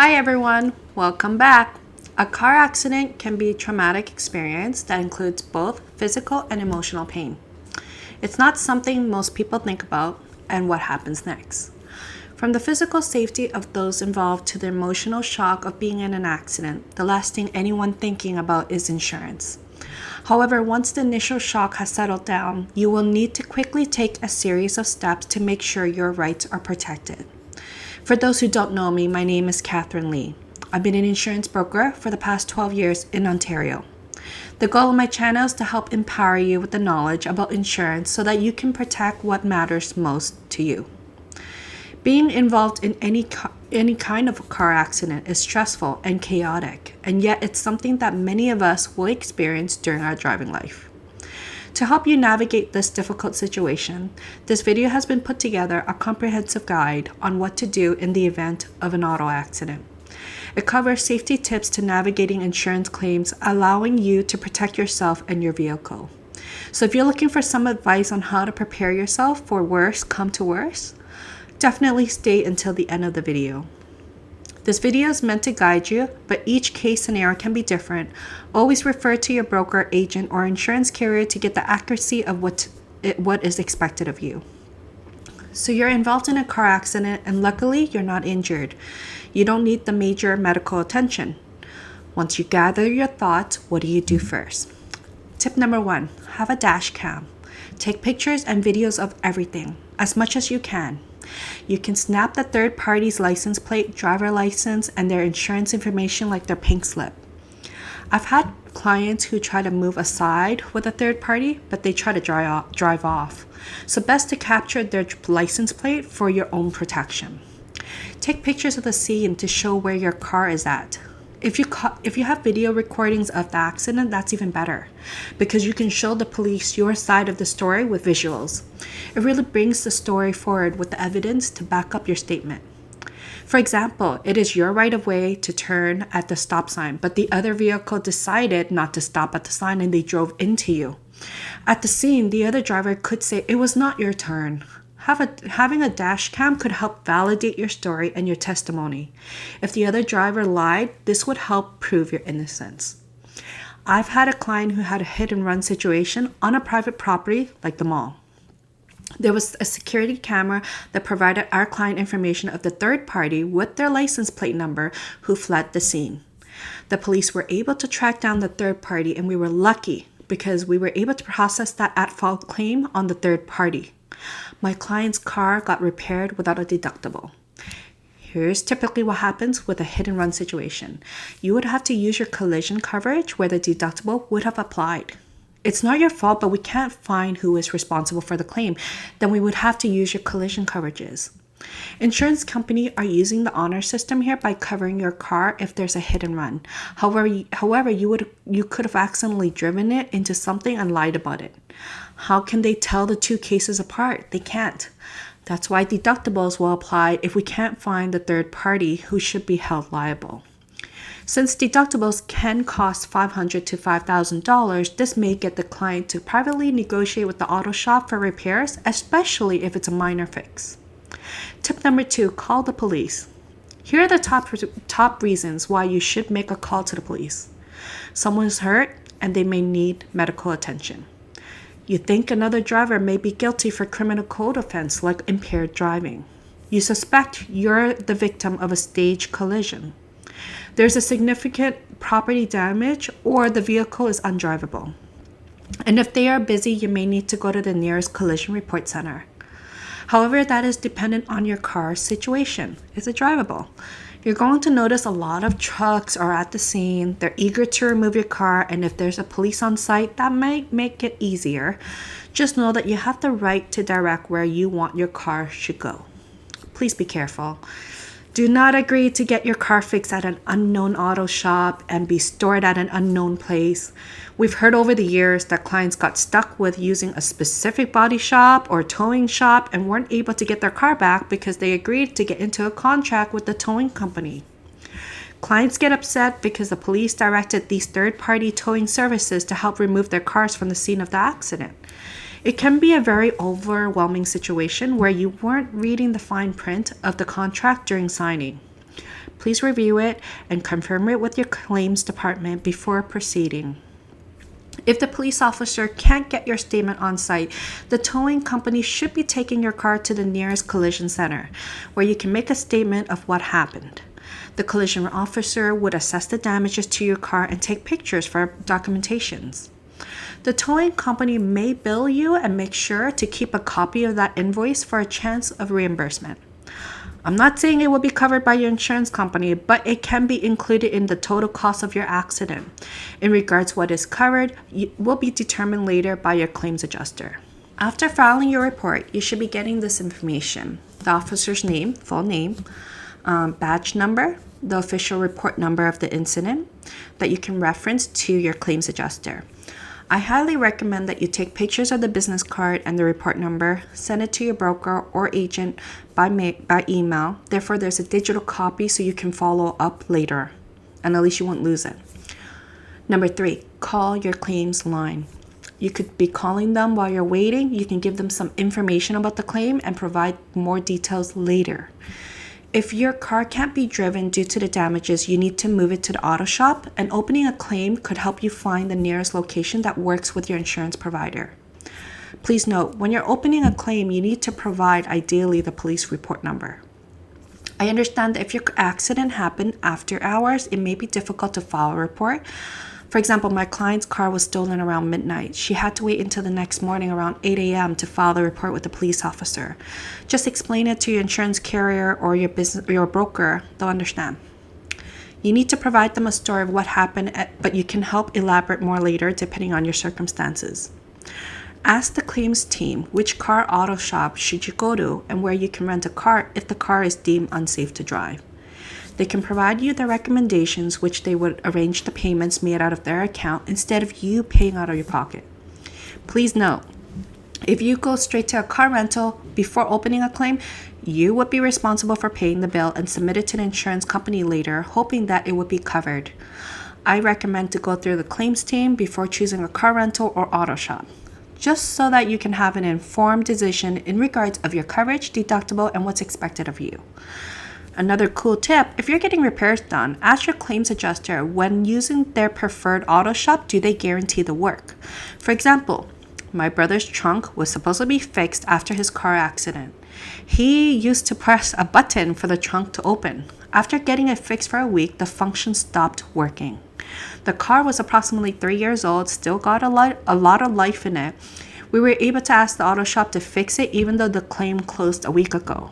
Hi everyone, welcome back. A car accident can be a traumatic experience that includes both physical and emotional pain. It's not something most people think about and what happens next. From the physical safety of those involved to the emotional shock of being in an accident, the last thing anyone thinking about is insurance. However, once the initial shock has settled down, you will need to quickly take a series of steps to make sure your rights are protected. For those who don't know me, my name is Catherine Lee. I've been an insurance broker for the past 12 years in Ontario. The goal of my channel is to help empower you with the knowledge about insurance so that you can protect what matters most to you. Being involved in any kind of car accident is stressful and chaotic, and yet it's something that many of us will experience during our driving life. To help you navigate this difficult situation, this video has been put together a comprehensive guide on what to do in the event of an auto accident. It covers safety tips to navigating insurance claims, allowing you to protect yourself and your vehicle. So if you're looking for some advice on how to prepare yourself for worse come to worse, definitely stay until the end of the video. This video is meant to guide you, but each case scenario can be different. Always refer to your broker, agent, or insurance carrier to get the accuracy of what is expected of you. So you're involved in a car accident and luckily you're not injured. You don't need the major medical attention. Once you gather your thoughts, what do you do first? Tip number 1, have a dash cam. Take pictures and videos of everything, as much as you can. You can snap the third party's license plate, driver license, and their insurance information like their pink slip. I've had clients who try to move aside with a third party, but they try to drive off. So best to capture their license plate for your own protection. Take pictures of the scene to show where your car is at. If you have video recordings of the accident, that's even better because you can show the police your side of the story with visuals. It really brings the story forward with the evidence to back up your statement. For example, it is your right of way to turn at the stop sign, but the other vehicle decided not to stop at the sign and they drove into you. At the scene, the other driver could say, "It was not your turn." Having a dash cam could help validate your story and your testimony. If the other driver lied, this would help prove your innocence. I've had a client who had a hit and run situation on a private property like the mall. There was a security camera that provided our client information of the third party with their license plate number who fled the scene. The police were able to track down the third party and we were lucky because we were able to process that at-fault claim on the third party. My client's car got repaired without a deductible. Here's typically what happens with a hit and run situation. You would have to use your collision coverage where the deductible would have applied. It's not your fault, but we can't find who is responsible for the claim. Then we would have to use your collision coverages. Insurance companies are using the honor system here by covering your car if there's a hit and run. However, you could have accidentally driven it into something and lied about it. How can they tell the two cases apart? They can't. That's why deductibles will apply if we can't find the third party who should be held liable. Since deductibles can cost $500 to $5,000, this may get the client to privately negotiate with the auto shop for repairs, especially if it's a minor fix. Tip number 2, call the police. Here are the top reasons why you should make a call to the police. Someone's hurt and they may need medical attention. You think another driver may be guilty for criminal code offense like impaired driving. You suspect you're the victim of a staged collision. There's a significant property damage or the vehicle is undrivable. And if they are busy, you may need to go to the nearest collision report center. However, that is dependent on your car's situation. Is it drivable? You're going to notice a lot of trucks are at the scene. They're eager to remove your car, and if there's a police on site, that might make it easier. Just know that you have the right to direct where you want your car should go. Please be careful. Do not agree to get your car fixed at an unknown auto shop and be stored at an unknown place. We've heard over the years that clients got stuck with using a specific body shop or towing shop and weren't able to get their car back because they agreed to get into a contract with the towing company. Clients get upset because the police directed these third-party towing services to help remove their cars from the scene of the accident. It can be a very overwhelming situation where you weren't reading the fine print of the contract during signing. Please review it and confirm it with your claims department before proceeding. If the police officer can't get your statement on site, the towing company should be taking your car to the nearest collision center, where you can make a statement of what happened. The collision officer would assess the damages to your car and take pictures for documentations. The towing company may bill you and make sure to keep a copy of that invoice for a chance of reimbursement. I'm not saying it will be covered by your insurance company, but it can be included in the total cost of your accident. In regards to what is covered, will be determined later by your claims adjuster. After filing your report, you should be getting this information: the officer's name, full name, badge number, the official report number of the incident that you can reference to your claims adjuster. I highly recommend that you take pictures of the business card and the report number, send it to your broker or agent by email. Therefore, there's a digital copy so you can follow up later, and at least you won't lose it. Number 3, call your claims line. You could be calling them while you're waiting. You can give them some information about the claim and provide more details later. If your car can't be driven due to the damages, you need to move it to the auto shop, and opening a claim could help you find the nearest location that works with your insurance provider. Please note, when you're opening a claim, you need to provide ideally the police report number. I understand that if your accident happened after hours, it may be difficult to file a report. For example, my client's car was stolen around midnight. She had to wait until the next morning around 8 a.m. to file the report with the police officer. Just explain it to your insurance carrier or your broker. They'll understand. You need to provide them a story of what happened, but you can help elaborate more later depending on your circumstances. Ask the claims team which car auto shop should you go to and where you can rent a car if the car is deemed unsafe to drive. They can provide you the recommendations, which they would arrange the payments made out of their account instead of you paying out of your pocket. Please note, if you go straight to a car rental before opening a claim, you would be responsible for paying the bill and submit it to the insurance company later, hoping that it would be covered. I recommend to go through the claims team before choosing a car rental or auto shop, just so that you can have an informed decision in regards of your coverage, deductible, and what's expected of you. Another cool tip, if you're getting repairs done, ask your claims adjuster when using their preferred auto shop, do they guarantee the work? For example, my brother's trunk was supposed to be fixed after his car accident. He used to press a button for the trunk to open. After getting it fixed for a week, the function stopped working. The car was approximately 3 years old, still got a lot of life in it. We were able to ask the auto shop to fix it even though the claim closed a week ago.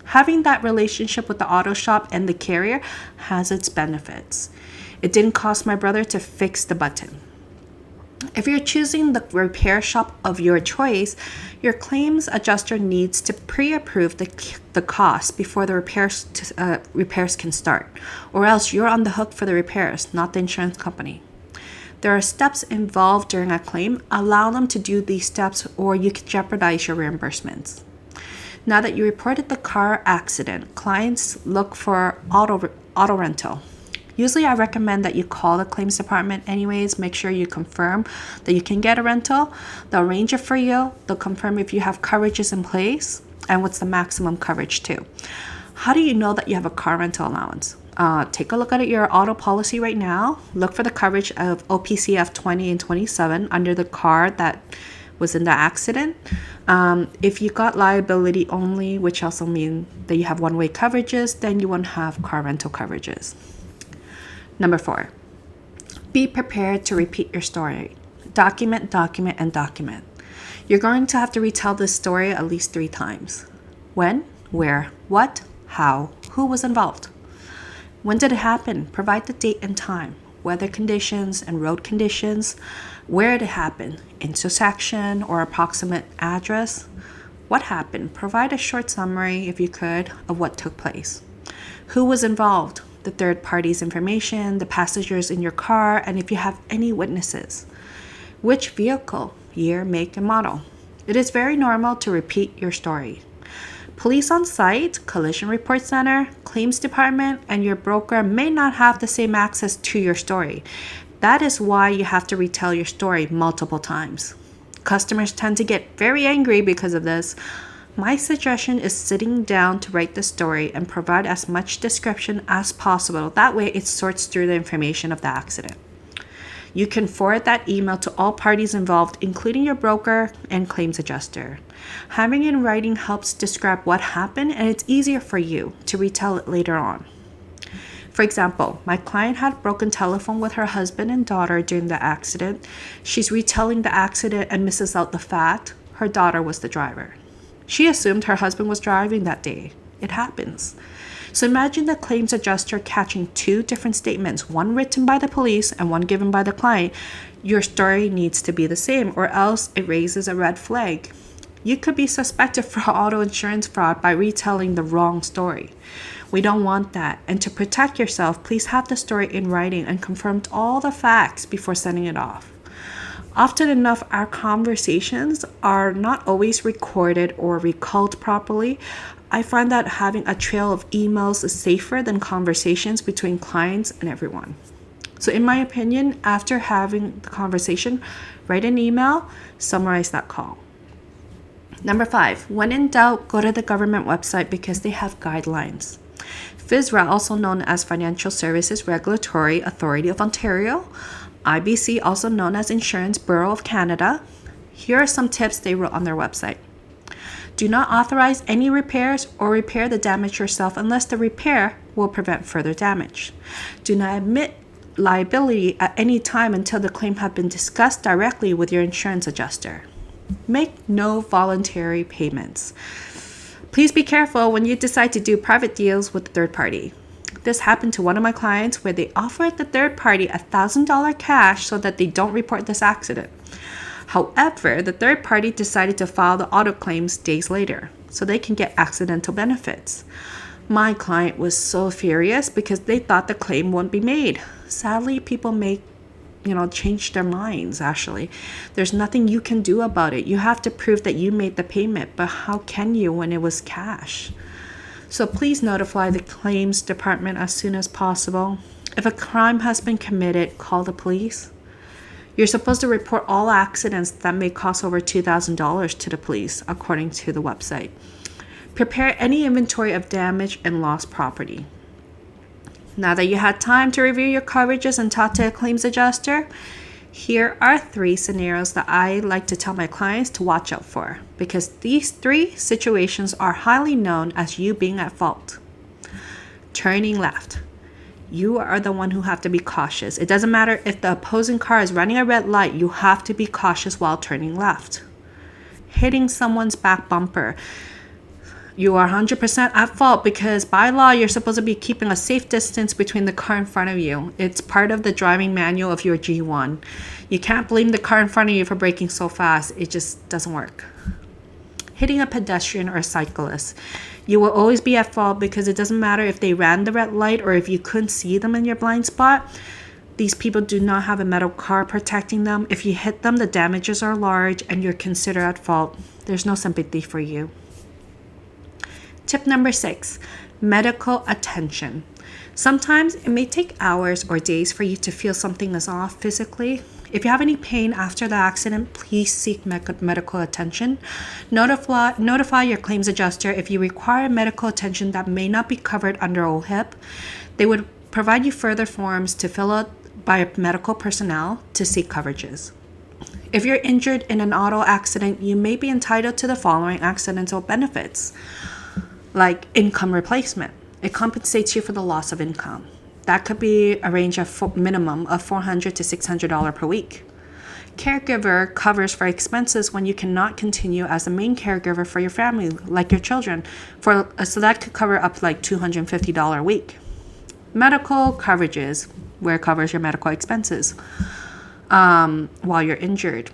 Having that relationship with the auto shop and the carrier has its benefits. It didn't cost my brother to fix the button. If you're choosing the repair shop of your choice, your claims adjuster needs to pre-approve the cost before the repairs can start, or else you're on the hook for the repairs, not the insurance company. There are steps involved during a claim. Allow them to do these steps, or you could jeopardize your reimbursements. Now that you reported the car accident, clients look for auto rental. Usually I recommend that you call the claims department anyways. Make sure you confirm that you can get a rental. They'll arrange it for you. They'll confirm if you have coverages in place and what's the maximum coverage too. How do you know that you have a car rental allowance? Take a look at your auto policy right now. Look for the coverage of OPCF 20 and 27 under the car that was in the accident. If you got liability only, which also means that you have one-way coverages, then you won't have car rental coverages. Number 4, be prepared to repeat your story. Document, and document. You're going to have to retell this story at least 3 times. When, where, what, how, who was involved. When did it happen? Provide the date and time, weather conditions and road conditions, where it happened, intersection or approximate address. What happened? Provide a short summary, if you could, of what took place. Who was involved? The third party's information, the passengers in your car, and if you have any witnesses. Which vehicle, year, make, and model. It is very normal to repeat your story. Police on site, collision report center, claims department, and your broker may not have the same access to your story. That is why you have to retell your story multiple times. Customers tend to get very angry because of this. My suggestion is sitting down to write the story and provide as much description as possible. That way it sorts through the information of the accident. You can forward that email to all parties involved, including your broker and claims adjuster. Having it in writing helps describe what happened, and it's easier for you to retell it later on. For example, my client had broken telephone with her husband and daughter during the accident. She's retelling the accident and misses out the fact her daughter was the driver. She assumed her husband was driving that day. It happens. So imagine the claims adjuster catching two different statements, one written by the police and one given by the client. Your story needs to be the same, or else it raises a red flag. You could be suspected for auto insurance fraud by retelling the wrong story. We don't want that. And to protect yourself, please have the story in writing and confirm all the facts before sending it off. Often enough, our conversations are not always recorded or recalled properly. I find that having a trail of emails is safer than conversations between clients and everyone. So in my opinion, after having the conversation, write an email, summarize that call. Number 5, when in doubt, go to the government website because they have guidelines. FSRA, also known as Financial Services Regulatory Authority of Ontario, IBC, also known as Insurance Bureau of Canada. Here are some tips they wrote on their website. Do not authorize any repairs or repair the damage yourself unless the repair will prevent further damage. Do not admit liability at any time until the claim has been discussed directly with your insurance adjuster. Make no voluntary payments. Please be careful when you decide to do private deals with a third party. This happened to one of my clients where they offered the third party $1,000 cash so that they don't report this accident. However, the third party decided to file the auto claims days later so they can get accidental benefits. My client was so furious because they thought the claim wouldn't be made. Sadly, people change their minds, actually. There's nothing you can do about it. You have to prove that you made the payment, but how can you when it was cash? So please notify the claims department as soon as possible. If a crime has been committed, call the police. You're supposed to report all accidents that may cost over $2,000 to the police, according to the website. Prepare any inventory of damaged and lost property. Now that you had time to review your coverages and talk to a claims adjuster, here are 3 scenarios that I like to tell my clients to watch out for, because these 3 situations are highly known as you being at fault. Turning left. You are the one who have to be cautious. It doesn't matter if the opposing car is running a red light, you have to be cautious while turning left. Hitting someone's back bumper. You are 100% at fault because by law, you're supposed to be keeping a safe distance between the car in front of you. It's part of the driving manual of your G1. You can't blame the car in front of you for braking so fast. It just doesn't work. Hitting a pedestrian or a cyclist. You will always be at fault because it doesn't matter if they ran the red light or if you couldn't see them in your blind spot. These people do not have a metal car protecting them. If you hit them, the damages are large and you're considered at fault. There's no sympathy for you. Tip number 6, medical attention. Sometimes it may take hours or days for you to feel something is off physically. If you have any pain after the accident, please seek medical attention. Notify your claims adjuster if you require medical attention that may not be covered under OHIP. They would provide you further forms to fill out by medical personnel to seek coverages. If you're injured in an auto accident, you may be entitled to the following accidental benefits, like income replacement. It compensates you for the loss of income. That could be a range of minimum of $400 to $600 per week. Caregiver covers for expenses when you cannot continue as the main caregiver for your family, like your children. So that could cover up to like $250 a week. Medical coverages, where it covers your medical expenses while you're injured.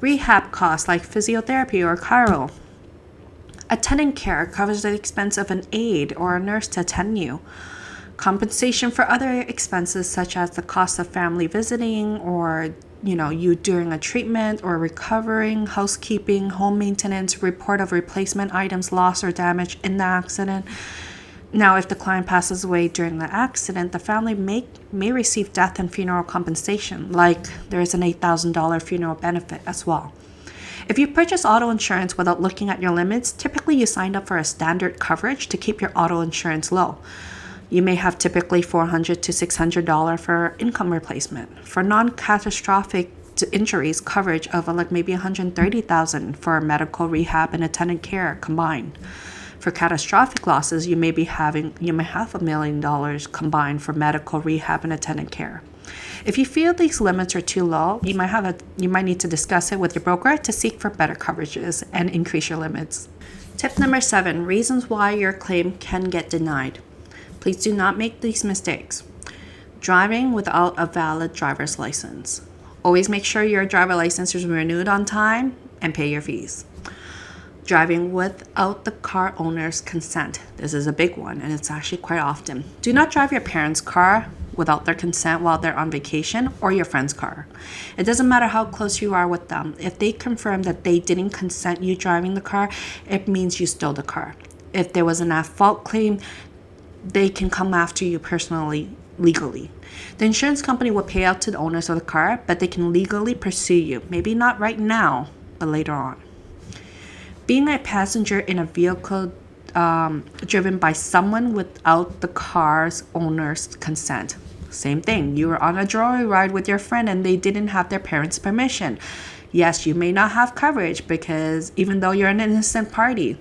Rehab costs like physiotherapy or chiro. Attendant care covers the expense of an aide or a nurse to attend you. Compensation for other expenses such as the cost of family visiting or you during a treatment or recovering, housekeeping, home maintenance, report of replacement items lost or damaged in the accident. Now, if the client passes away during the accident, the family may receive death and funeral compensation, like there is an $8,000 funeral benefit as well. If you purchase auto insurance without looking at your limits, typically you signed up for a standard coverage to keep your auto insurance low. You may have typically $400 to $600 for income replacement. For non-catastrophic injuries, coverage of like maybe $130,000 for medical, rehab, and attendant care combined. For catastrophic losses, you may have $1 million combined for medical, rehab, and attendant care. If you feel these limits are too low, you might need to discuss it with your broker to seek for better coverages and increase your limits. Tip number 7, reasons why your claim can get denied. Please do not make these mistakes. Driving without a valid driver's license. Always make sure your driver's license is renewed on time and pay your fees. Driving without the car owner's consent. This is a big one, and it's actually quite often. Do not drive your parents' car without their consent while they're on vacation, or your friend's car. It doesn't matter how close you are with them. If they confirm that they didn't consent you driving the car, it means you stole the car. If there was an at-fault claim, they can come after you personally, legally. The insurance company will pay out to the owners of the car, but they can legally pursue you. Maybe not right now, but later on. Being a passenger in a vehicle driven by someone without the car's owner's consent. Same thing. You were on a joyride with your friend and they didn't have their parents' permission. Yes, you may not have coverage because even though you're an innocent party.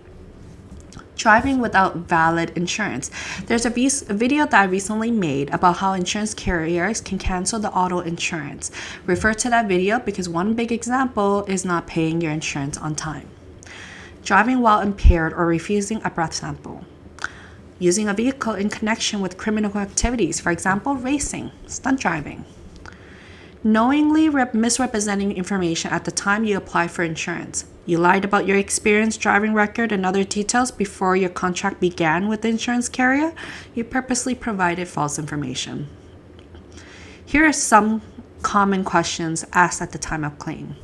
Driving without valid insurance. There's a video that I recently made about how insurance carriers can cancel the auto insurance. Refer to that video because one big example is not paying your insurance on time. Driving while impaired or refusing a breath sample. Using a vehicle in connection with criminal activities, for example, racing, stunt driving. Knowingly misrepresenting information at the time you apply for insurance. You lied about your experience, driving record, and other details before your contract began with the insurance carrier. You purposely provided false information. Here are some common questions asked at the time of claim.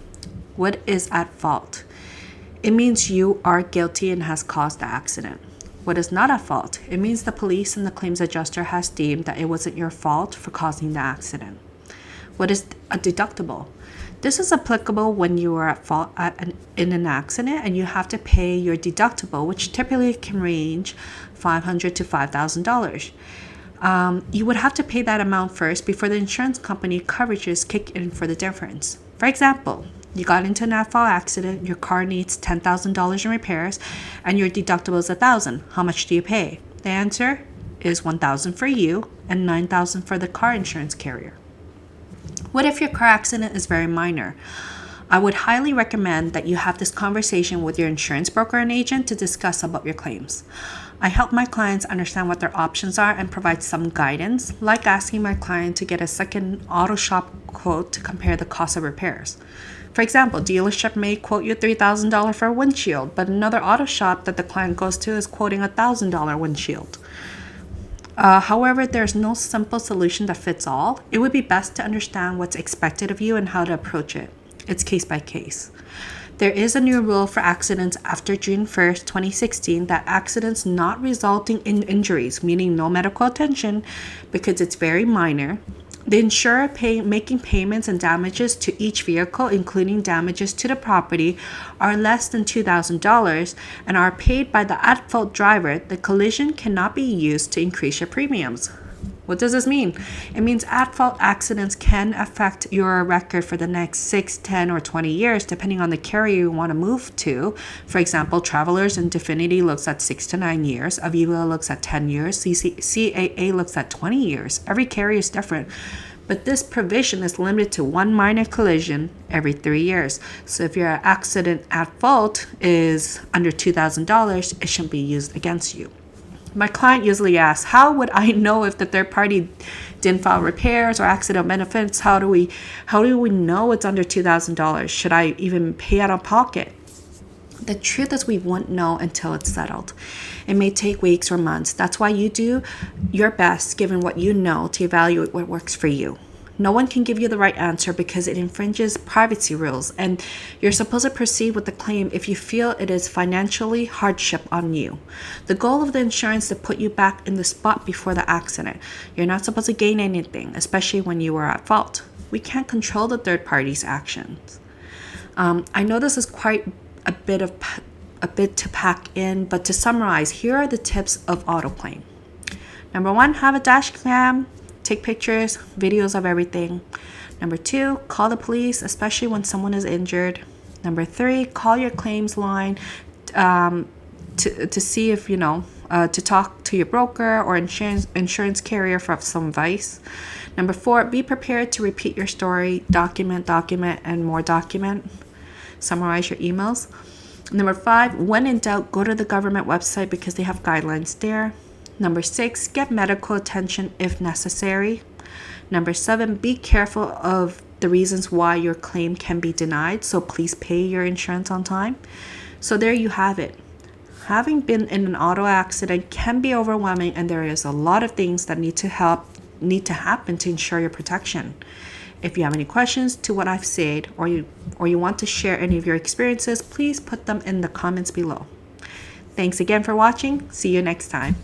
What is at fault? It means you are guilty and has caused the accident. What is not at fault? It means the police and the claims adjuster has deemed that it wasn't your fault for causing the accident. What is a deductible? This is applicable when you are at fault in an accident and you have to pay your deductible, which typically can range $500 to $5,000. You would have to pay that amount first before the insurance company coverages kick in for the difference. For example, you got into an at-fault accident, your car needs $10,000 in repairs, and your deductible is $1,000. How much do you pay? The answer is $1,000 for you and $9,000 for the car insurance carrier. What if your car accident is very minor? I would highly recommend that you have this conversation with your insurance broker and agent to discuss about your claims. I help my clients understand what their options are and provide some guidance, like asking my client to get a second auto shop quote to compare the cost of repairs. For example, dealership may quote you $3,000 for a windshield, but another auto shop that the client goes to is quoting a $1,000 windshield. However, there's no simple solution that fits all. It would be best to understand what's expected of you and how to approach it. It's case by case. There is a new rule for accidents after June 1st, 2016 that accidents not resulting in injuries, meaning no medical attention because it's very minor, the insurer making payments and damages to each vehicle, including damages to the property, are less than $2,000 and are paid by the at-fault driver. The collision cannot be used to increase your premiums. What does this mean? It means at-fault accidents can affect your record for the next 6, 10, or 20 years, depending on the carrier you want to move to. For example, Travelers and Definity looks at 6 to 9 years. Aviva looks at 10 years. CAA looks at 20 years. Every carrier is different. But this provision is limited to one minor collision every 3 years. So if your accident at fault is under $2,000, it shouldn't be used against you. My client usually asks, how would I know if the third party didn't file repairs or accident benefits? How do we know it's under $2,000? Should I even pay out of pocket? The truth is we won't know until it's settled. It may take weeks or months. That's why you do your best, given what you know, to evaluate what works for you. No one can give you the right answer because it infringes privacy rules, and you're supposed to proceed with the claim if you feel it is financially hardship on you. The goal of the insurance is to put you back in the spot before the accident. You're not supposed to gain anything, especially when you were at fault. We can't control the third party's actions. I know this is quite a bit to pack in, but to summarize, here are the tips of autoplane. Number 1, have a dash cam, take pictures, videos of everything. Number 2, call the police, especially when someone is injured. Number 3, call your claims line to see if, to talk to your broker or insurance carrier for some advice. Number 4, be prepared to repeat your story, document, and more document. Summarize your emails. Number 5, when in doubt, go to the government website because they have guidelines there. Number 6, get medical attention if necessary. Number 7, be careful of the reasons why your claim can be denied, so please pay your insurance on time. So there you have it. Having been in an auto accident can be overwhelming, and there is a lot of things that need to happen to ensure your protection. If you have any questions to what I've said, or you want to share any of your experiences, please put them in the comments below. Thanks again for watching. See you next time.